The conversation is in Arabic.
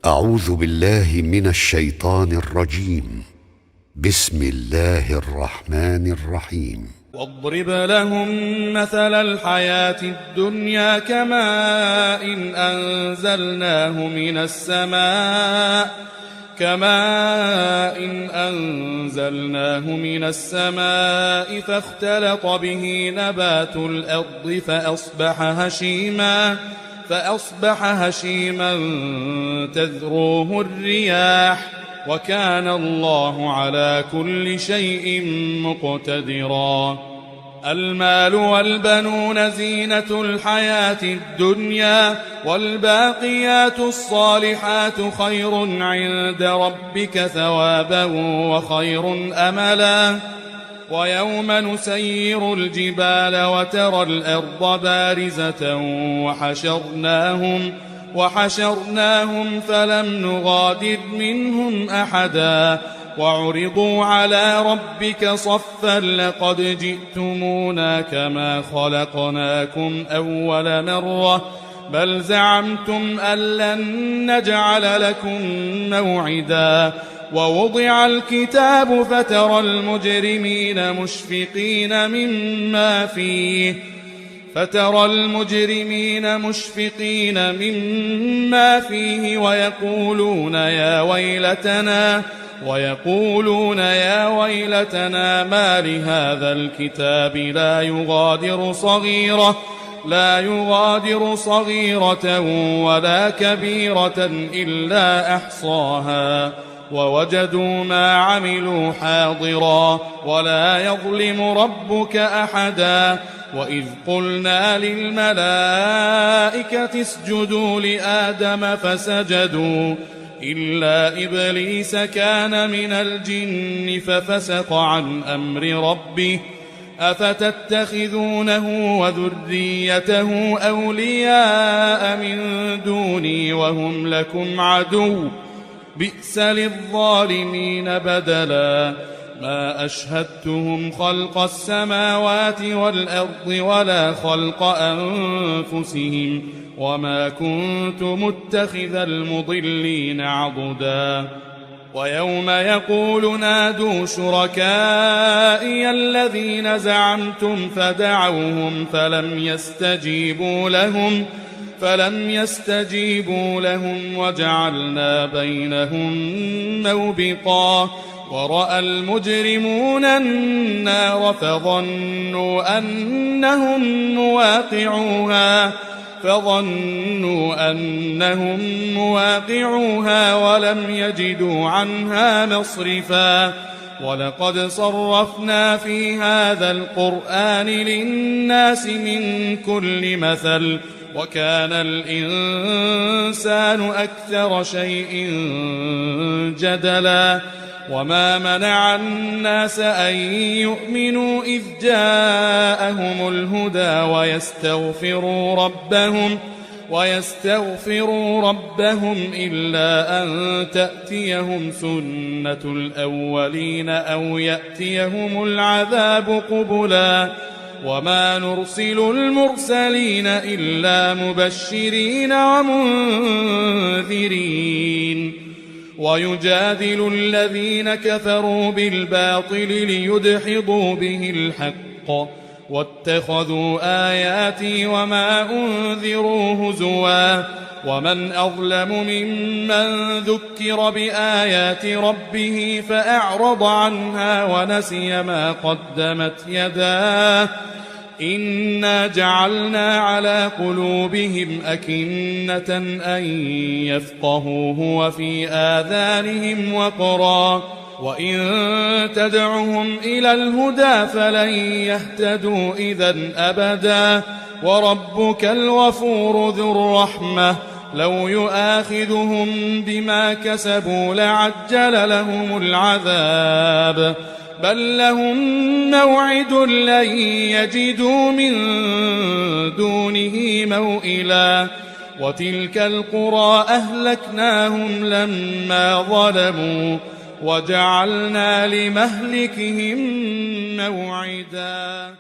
أعوذ بالله من الشيطان الرجيم. بسم الله الرحمن الرحيم. واضرب لهم مثل الحياة الدنيا كماء أنزلناه من السماء فاختلط به نبات الأرض فأصبح هشيما تذروه الرياح وكان الله على كل شيء مقتدرا. المال والبنون زينة الحياة الدنيا والباقيات الصالحات خير عند ربك ثوابا وخير أملا. ويوم نسير الجبال وترى الأرض بارزة وحشرناهم فلم نغادر منهم أحدا وعرضوا على ربك صفا لقد جئتمونا كما خلقناكم أول مرة بل زعمتم أن لن نجعل لكم موعدا. ووضع الكتاب فترى المجرمين مشفقين مما فيه ويقولون يا ويلتنا ما لهذا الكتاب لا يغادر صغيرة ولا كبيرة إلا أحصاها ووجدوا ما عملوا حاضرا ولا يظلم ربك أحدا. وإذ قلنا للملائكة اسجدوا لآدم فسجدوا إلا إبليس كان من الجن ففسق عن أمر ربه أفتتخذونه وذريته أولياء من دوني وهم لكم عدو بئس للظالمين بدلا. ما أشهدتهم خلق السماوات والأرض ولا خلق أنفسهم وما كنت متخذ المضلين عضدا. ويوم يقول نادوا شركائي الذين زعمتم فدعوهم فلم يستجيبوا لهم وجعلنا بينهم موبقا. ورأى المجرمون النار فظنوا أنهم مواقعوها ولم يجدوا عنها مصرفا. ولقد صرفنا في هذا القرآن للناس من كل مثل وكان الإنسان أكثر شيء جدلا. وما منع الناس أن يؤمنوا إذ جاءهم الهدى ويستغفروا ربهم إلا أن تأتيهم سنة الأولين أو يأتيهم العذاب قبلا. وما نرسل المرسلين إلا مبشرين ومنذرين. ويجادل الذين كفروا بالباطل ليدحضوا به الحق واتخذوا آياتي وما أنذروا هزوا. ومن أظلم ممن ذكر بآيات ربه فأعرض عنها ونسي ما قدمت يداه إنا جعلنا على قلوبهم أكنة أن يفقهوه وفي آذانهم وقرا وإن تدعهم إلى الهدى فلن يهتدوا إذن أبدا. وربك الغفور ذو الرحمة لو يؤاخذهم بما كسبوا لعجل لهم العذاب بل لهم موعد لن يجدوا من دونه موئلا. وتلك القرى أهلكناهم لما ظلموا وجعلنا لمهلكهم موعدا.